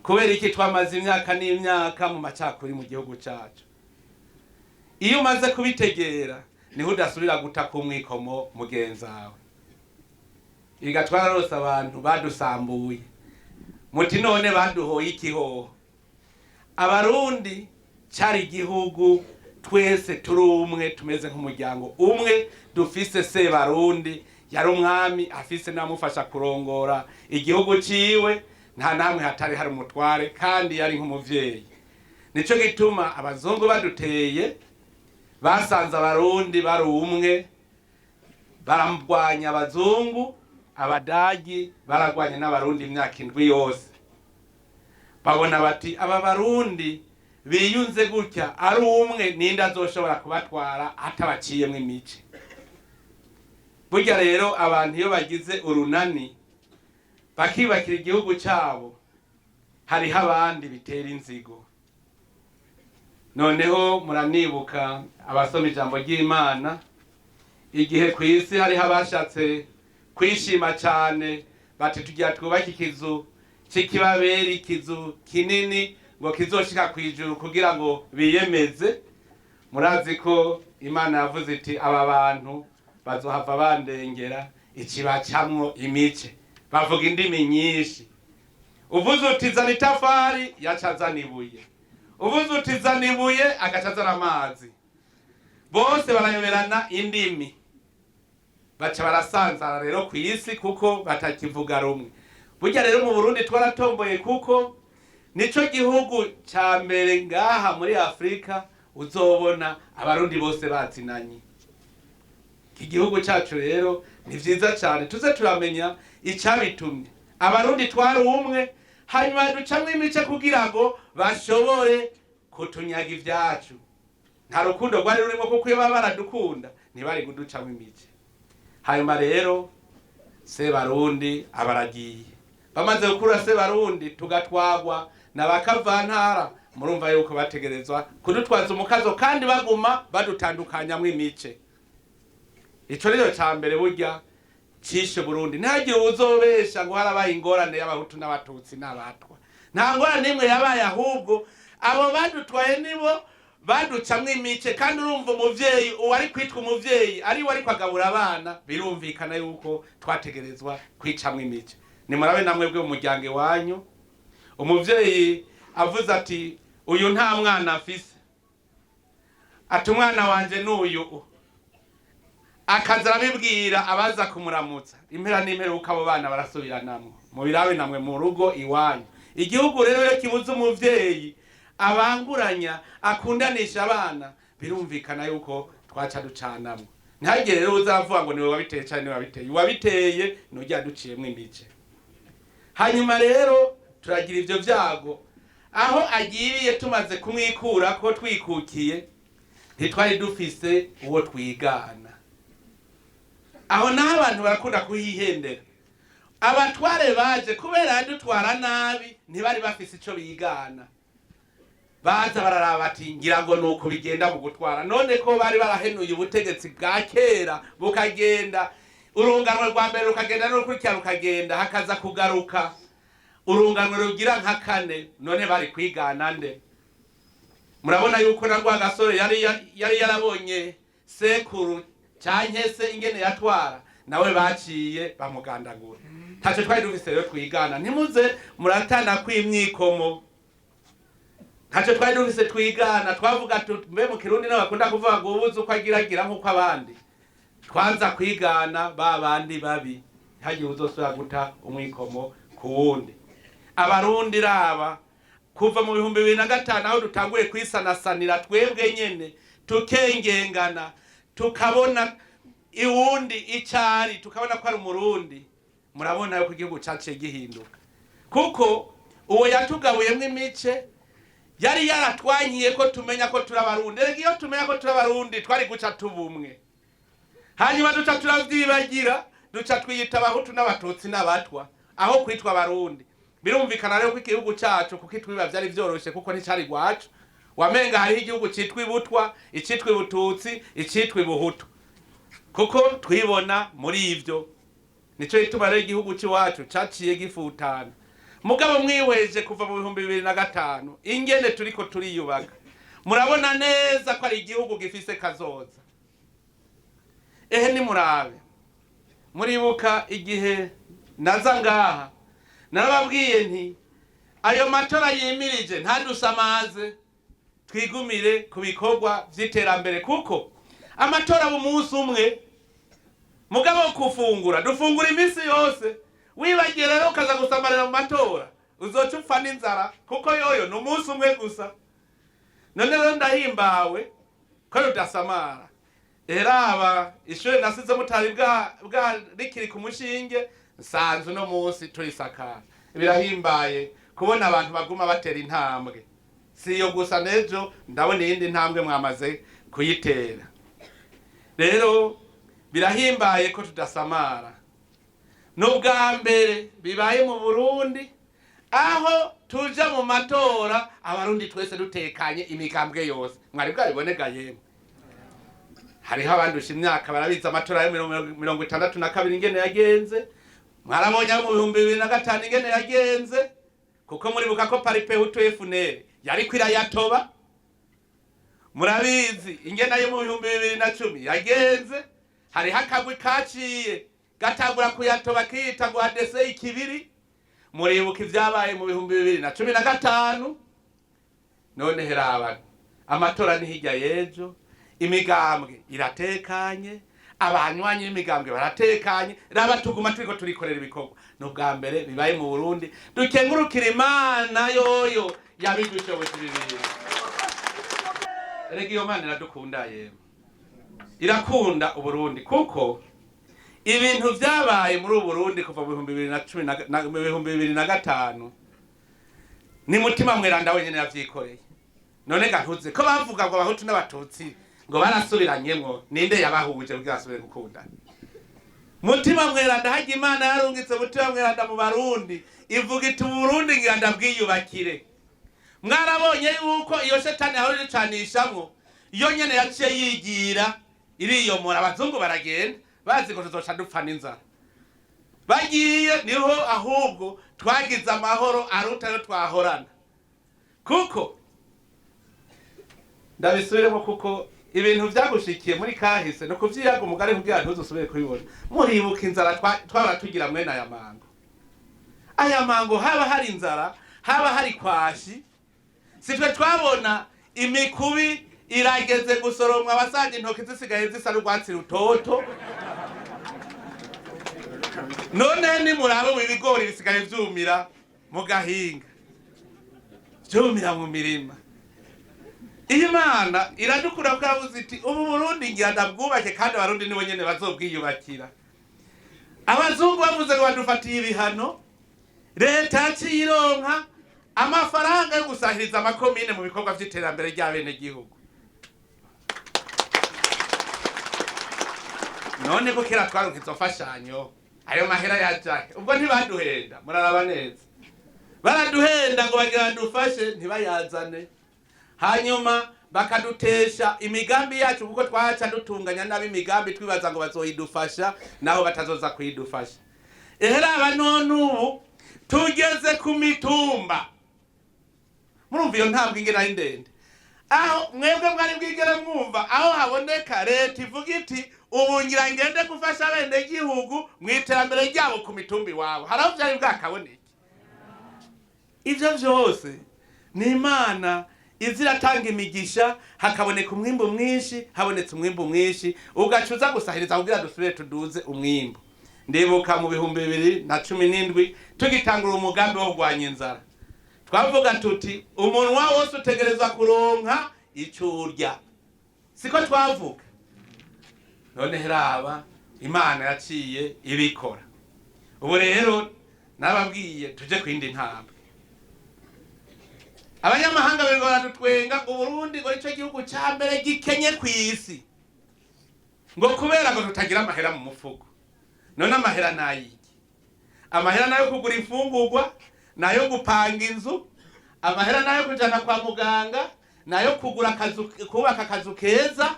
kubera iki twamaze imyaka n'imyaka mu macakuri mu gihugu cyacu. Iyo umaze kubitegera niho udasubira guta ku mwikomo mugenzawe. Iga twararose abantu badusambuye, muti none baduhoye ikihoho. Abarundi cyari igihugu twese turi umwe, tumeze nk'umuryango umwe, dufise se Barundi yari umwami afise namufasha kurongora igihugu ciwe, nta namwe hatari hari umutware kandi yari nk'umuvyeyi. Nico gituma abazungu baduteye basanze Abarundi bari umwe, barambwanya abazungu, abadagi baragwanye n'Abarundi imyaka 7 yose. Babona bati aba Barundi biyunze gutya ari umwe ninde azoshobora kubatwara atabaciyemwe imice. Burya rero abantu iyo bagize urunani bakibakira igihugu cyabo, hariho abandi bitera inzigo. Noneho muranibuka abasoma ijambo ry'Imana, igihe ku isi hariho abashatse kwishima cyane bati tugira twubake ikizu cy'ikibaberi, ikizu kinini ngo kizoshika kwijuru kugira ngo biyemeze. Murazi ko Imana yavuze iti aba bantu bazohava bandengera ikibacamwo imice, bavuga indimi nyinshi. Uvuze uti zana itafari yacazana ibuye, uvuze uti zana ibuye agacazana amazi, bose barayoberana indimi, baca barasanzara rero ku isi kuko batakivuga rumwe. Burya rero mu Burundi twaratomboye kuko nico gihugu ca mbere ngaha muri Afrika uzobona Abarundi bose batsinanye. Iki gihugu cyacu rero ni vyiza cyane, tuze turamenya icabitumye Abarundi twari umwe, hanyuma ducamwe imice kugira ngo bashobore kutunyaga ivyacu. Nta rukundo rwari rurimo kuko iyo baradukunda ntibari kuducamwe imice. Hanyuma rero se Barundi abaragiye, bamaze gukura se Barundi tugatwagwa n'abakavantara. Murumva yuko bategerezwa kudutwaza umukazo kandi baguma badutandukanyamwo imice. Ico rero ca mbere burya cishe Burundi. Ntihagire uzobesha ngo harabaye ingorane y'abahutu n'abatutsi n'abatwa. Nta ngorane nimwe yabaye, ahubwo abo badutwaye nibo baducamwe imice. Kandi urumva umuvyeyi uwari kwitwa umuvyeyi ari wari kwagabura abana, birumvikana yuko twategerezwa kwicamwe imice. Nimurabe namwe bwe mu muryango wanyu, umuvyeyi avuze ati uyu nta mwana afise, ati umwana wanje n'uyu, akaza arabibwira abaza kumuramutsa, impera n'imperuka abo bana barasubiranamwe. Mubirabe namwe mu rugo iwanyu. Igihugu rero iyo kibuze umuvyeyi abanguranya akundanisha abana, birumvikana yuko twaca ducanamwe. Ntihagire rero uzavuga ngo niwe wabiteye cyane, niwe wabiteye. Uwabiteye nujya duciyemwe imice. Hanyuma rero turagira ivyo vyago, aho agiriye tumaze kumwikura ko twikukiye, ntitwari dufise uwo twigana. Aho naho abantu barakunda kuhihendera. Abatware baje kubera dutwara nabi, ntibari bafise ico bigana. Baza bararaba bati ngira ngo nuko bigenda mu gutwara. None ko bari barahenuye ubutegetsi bwa kera bukagenda, urunganwe rwa mbere rukagenda no kurikira rukagenda, hakaza kugaruka urunganwe rugira nka 4. None bari kwigana nde? Murabona yuko na Rwagasore yari yarabonye sekuru cyankese ingene yatwara, nawe baciye bamugandagura. Tacho twari dufise rero twigana. Ntimuze muratana kwimyikomo. Tacho twari dufise twigana, twavuga mbe mu Kirundi n'abakunda kuvuga ngo ubuze uko agiragira nkuko abandi. Twanza kwigana babandi babi, hagiye uzosura guta umwikomo ku wundi. Abarundi raba kuva mu 2005 aho dutanguye kwisanasanira twebwe nyene, tukengengana, tukabona iwundi icari, tukabona ko ari umurundi. Murabona yuko igihugu cyaciye gihinduka, kuko uwo yatugabuyemwe imice yari yaratwanyiye ko tumenya ko turabarundi. Rege iyo tumenya ko turabarundi twari guca tubumwe, hanyuma duca turavyibagira, duca twiyita abahutu n'abatutsi n'abatwa aho kwitwa abarundi. Birumvikana rero ko igihugu cyacu kuko twiba vyari vyoroshe, kuko nticari gwacu. Wamenga hari igihugu citwa ibutwa, icitwa ibututsi, icitwa ibuhutu, kuko twibona muri ivyo. Nico gituma rero igihugu cyacu caciye gifutana. mugabo mwihweje kuva mu 2005 ingene turiko turiyubaka murabona neza ko ari igihugu gifise kazoza. Ni murabe muribuka igihe naza ngaha narababwiye nti ayo matora yimirije ntadusamaze twigumire ku bikorwa vy'iterambere kuko amatora b'umunsi umwe mugabo kufungura dufungura iminsi yose wibagiye rero ukaza gusamarira mu matora uzoca upfa n'inzara kuko yoyo ni umunsi umwe gusa. None rero ndahimbawe ko rudasamara eraba ishure nasize mutari bwa rikiri ku mushinge nsanzwe no munsi turisakara. Birahimbaye kubona abantu baguma batera intambwe, siyo gusa nejo ndabona iyindi ntambwe mwamaze kuyitera. Rero birahimbaye ko tudasamara. N'ubwa mbere bibaye mu Burundi aho tuja mu matora abarundi twese dutekanye imigambwe yose. Mwari bwabiboneka yemwe. Hariho abandusha imyaka barabiza amatora ya 62 ingene yagenze. Mwarabonye mu 2005 ingene yagenze kuko muribuka ko paripe UTFNL yari kwirayatoba. Murabizi ingene ayo mu 2010 yagenze. Hari hakagwi kaciye gatangura kuyatoba kita ngo adese ikibiri. Muribuka ivyabaye mu 2015. None heraba amatora ni hirya yejo, imigambwe iratekanye, abanywanyi imigambwe baratekanye, raba tuguma turiko turikorera ibikorwa. No bwa mbere bibaye mu Burundi dukengurukira Imana yoyo yabidushoboje ibintu. Rega iyo Mana iradukunda yemwe. Irakunda Uburundi kuko ibintu vyabaye muri Burundi kuva mu 2015 ni mutima mweranda wenyene yavyikoreye. None gantuze ko bavuga ngo abahutu n'abatutsi ngo barasubiranyemwo ninde yabahuje kugira asubire gukunda. Mutima mweranda haje Imana yarungitse mutima mweranda mu Barundi ivuga iti Burundi ngiranda bwiyubakire. Mwarabonye yuko iyo shetani aho ricanishamwo iyo nyene yaciye yigira iriyomora abazungu baragenda bazi ko tuzoca dupfa n'inzara. Bagiye niho ahubwo twagize amahoro aruta yo twahorana. Kuko ndabisubiremo kuko ibintu vyagushikiye muri kahise no kuvyiyaga umugare kugira ntuzosubire kubibona. Muribuka inzara twaba tugira mwene aya mango. Aya mango haba hari inzara, haba hari kwashi. Sitwe twabona imikubi irageze gusoromwa abasaje intoki zisigaye zisa n'urwatsi rutoto. None ni murabo w'ibigori bisigaye vyumira mu gahinga. Vyumira mu mirima. Imana iradukura bwavuze iti ubu Burundi ngiranda bwubake kandi abarundi nibo nyene bazobwiyubakira. Abazungu bavuze ngo badufatiye ibihano, leta cironka amafaranga yo gusahiriza amakomine mu bikorwa vy'iterambere ry'abene gihugu. None ko kera twaronkizo fashanyo ayo mahera yajahe ubwo ntibaduhenda muraraba neza. Baraduhenda ngo bagira dufashe ntibayazane. Hanyuma bakadutesha imigambi yacu kuko twaca dutunganya nabi imigambi twibaza ngo bazoyidufasha naho batazoza kuyidufasha. Raba none ubu tugeze ku mitumba. Murumva iyo ntambwe ingena indende. Aho mwebwe mwari bwigere mwumva aho haboneka leta ivuga iti ubu ngira ngende gufasha abene gihugu mwiterambere ryabo ku mitumbi wabo. Haraho byari bwakaboneke. Ivyo vyose ni Imana iziratanga imigisha hakaboneka umwimbo mwinshi, habonetse umwimbo mwinshi ugacuza gusahiriza kugira dusubire tuduze umwimbo. Ndibuka mu 2017 tugitangura umugambi wo kurwanya inzara. Twavuga tuti umunwa wose utegerezwa kuronka icurya. Siko twavuga. None heraba Imana yaciye ibikora. Ubu rero nababwiye tuje kwindi ntambwe. Abanyamahanga bengora dutwenga ngo Burundi ngo ico gihugu ca mbere gikenye kwisi. Ngo kubera ngo tutagira amahera mu mufuko. None amahera nayiki. Amahera nayo kugura imfungurwa, nayo gupanga inzu, amahera nayo kujana kwa muganga, nayo kugura akazu kubaka akazu keza,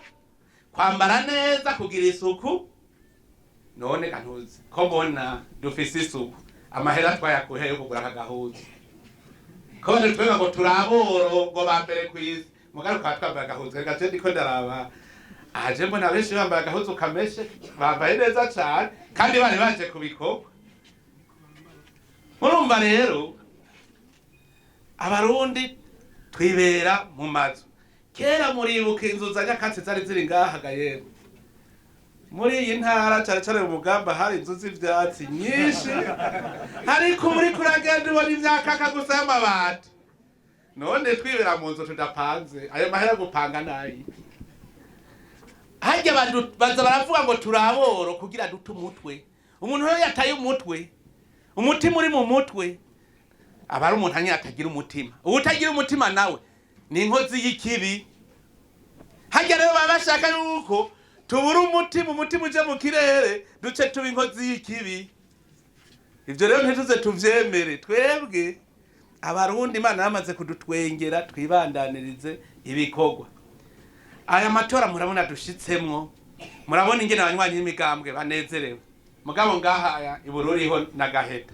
kwambara neza, kugira isuku. None kantuzi ko mbona dufise isuku. amahera twayakuhe yo kugura akagahuzu kone twega ngo turaboro ngo bambere kwisi mugaruka twambaye agahuzu reka je ndiko ndaraba aje mbona benshi bambaye agahuzu kameshe bambaye neza cyane kandi bari baje kubikoko murumva rero abarundi twibera mu mazu kera muribuka inzu za nyakatsi zari ziri ngaha yego muri iyi ntara cyane cyane mu mugamba hari inzu z'ivyatsi nyinshi ariko muri kuragenda ubona imyakaka gusa y'amabati none twibera mu nzu tudapanze ayo mahera gupanga nayi harya baza baravuga ngo turaboro kugira dute umutwe umuntu rero yataye umutwe umutima uri mu mutwe aba ari umuntu hanyine atagira umutima utagira umutima nawe ni inkozi y'ikibi harya rero baba bashaka yuko tubura umutima uje mu kirere duce tuba inkozi y'ikibi ibyo rero ntituze tuvyemere twebwe abarundi Imana yamaze kudutwengera twibandanirize ibikorwa aya matora murabona dushitsemwo murabona ingene abanywanyi n'imigambwe banezerewe mugabo ngaha ibururiho nagaheta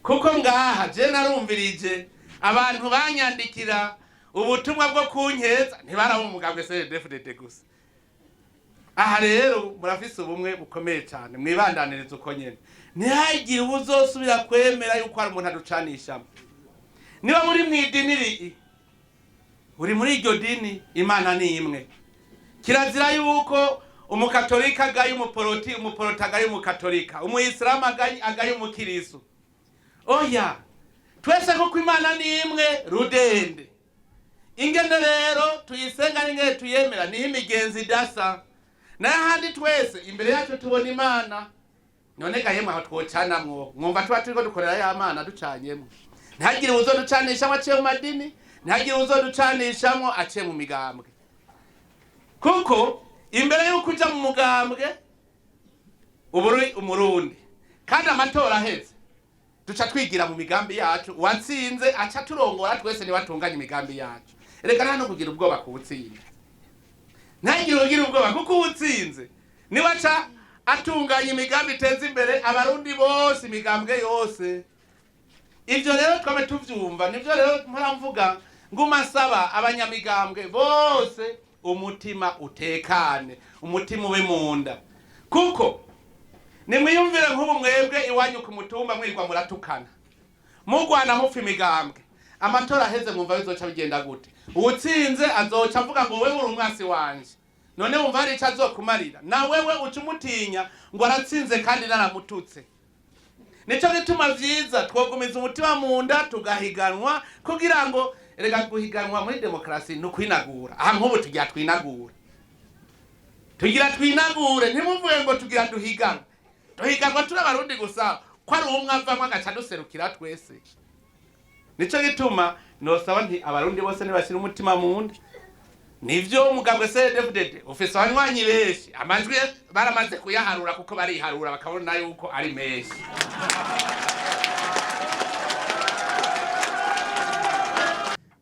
kuko ngaha je narumvirije abantu banyandikira ubutumwa bwo kunkeza ntibarabo umugambwe CNDD-FDD gusa aha rero murafise ubumwe bukomeye cyane mwibandaniriza uko nyene ntihagire ubuzosubira kwemera yuko hari umuntu aducanishamo niba muri mwidiniri uri muri iryo dini Imana ni imwe kirazira yuko umukatolika agaye umuporoti agaye umukatolika umuyisilamu agaye umukirisu oya twese kuko Imana ni imwe rudende ingene rero tuyisenga n'ingene tuyemera niho imigenzi idasa n'ahandi twese imbere yacu tubona Imana none gahemwe aho twocanamwo mwumva tuba turiko dukorera ya Mana ducanyemo ntihagire uzoducanishamwo aciye mu madini ntihagire uzoducanishamwo aciye mu migambwe kuko imbere y'uko uja mu mugambwe uburi umurundi kandi amatora aheze duca twigira mu migambi yacu uwatsinze aca turongora twese nibatunganya imigambi yacu reka nta no kugira ubwoba kuwutsinda ntagire ugira ubwoba kuko uwutsinze niwaca atunganya imigambi iteza imbere abarundi bose imigambwe yose ivyo rero twame tuvyumva nivyo rero mvuga nguma saba abanyamigambwe bose umutima utekane umutima ube munda kuko nimwiyumvire nk'ubu mwebwe iwanyu ku mutumba mwirwa muratukana mugwana mupfa imigambwe amatora aheze mwumva bizoca bigenda gute uwutsinze azoca avuga ngo wewe uri umwasi wanje none wumva hari ico azokumarira na wewe uca umutinya ngo aratsinze kandi naramututse nico gituma vyiza twogumiza umutima munda tugahiganwa kugira ngo erega guhiganwa muri demokrasi no kwinagura aha nk'ubu tugira twinagura ntimuvuye ngo tugira duhiganwa turi abarundi gusa ko ari umwe avamwe agaca duserukira twese nico gituma nosaba nti abarundi bose nibashira umutima munda nivyo umugambwe CNDD-FDD ufise abanywanyi benshi amajwi baramaze kuyaharura kuko bariharura bakabona yuko ari menshi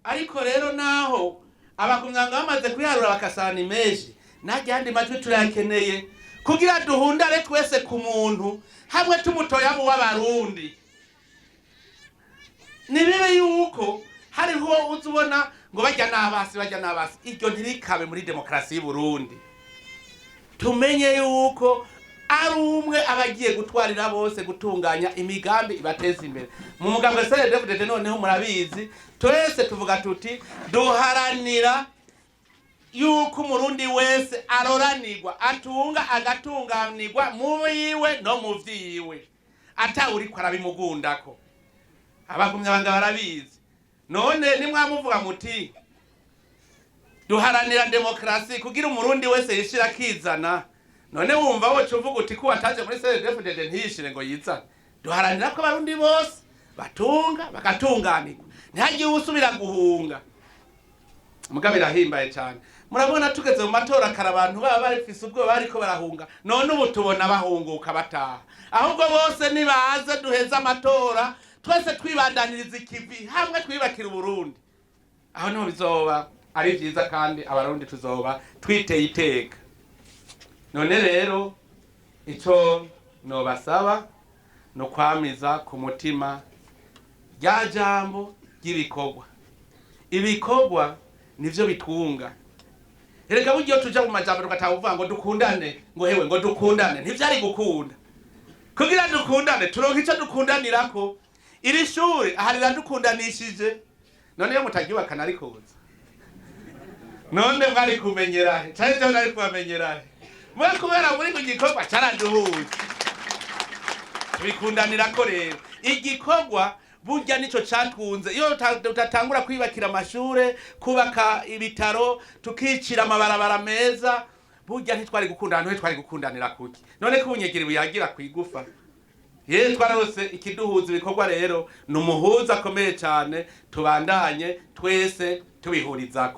ariko rero naho abakumyanga bamaze kuyaharura bakasana menshi najya andi majwi turakeneye kugira duhundare twese ku muntu hamwe tumutoya mu w'abarundi nibibe yuko hariho uzubona ngo bajya n'abasi iryo ntirikabe muri demokrasi y'u Burundi tumenye yuko ari umwe abagiye gutwarira bose gutunganya imigambi ibateza imbere mu mugambwe CNDD-FDD noneho murabizi twese tuvuga tuti duharanira yuko umurundi wese aroranirwa atunga agatunganirwa mu yiwe no mu vyiwe atawuri ko arabimugundako abagumya banga barabizi none nimwamuvuga muti duharanira demokrasi kugira umurundi wese yishira kizana none wumva wocu uvuga uti ko wataje muri CNDD-FDD ntishire ngo yizane duharanira ko abarundi bose batunga bagatunganirwa ntihagiye usubira guhunga mugabe rahimbaye cyane murabona tugeze mu matora kara abantu baba barifise ubwo bariko barahunga none ubu tubona bahunguka bataha ahubwo bose nibaza duheza amatora twese twibandaniriza ikivi hamwe twibakira Burundi aho no bizoba ari vyiza kandi abarundi tuzoba twiteye iteka none rero ico no basaba no kwamiza ku mutima rya jambo ry'ibikorwa. Ibikorwa nivyo bitunga. Erega buryo tuja mu majambo tukatavuga ngo dukundane, ngo hewe ngo dukundane, ntivyari gukunda. Kugira dukundane turonka ico dukundanirako. Iri shuri aharira dukundanishije. None yo mutagiwakana ariko uza. None mwari kumenyerahe, cyane cyane ari kubamenyerahe. Mwe kubera muri kugikorwa cyaraduhuye. Bikundanirako rero. Igikorwa burya nico catwunze. Iyo utatangura kwibakira amashure, kubaka ibitaro, tukicira amabarabara meza, burya ntitwari gukundana, ntitwari gukundanira kuki. None kubunyegera buyagira kwigufa. Twarose ikiduhuza ibikorwa rero, numuhuza akomeye cyane, tubandanye twese tubihurizako.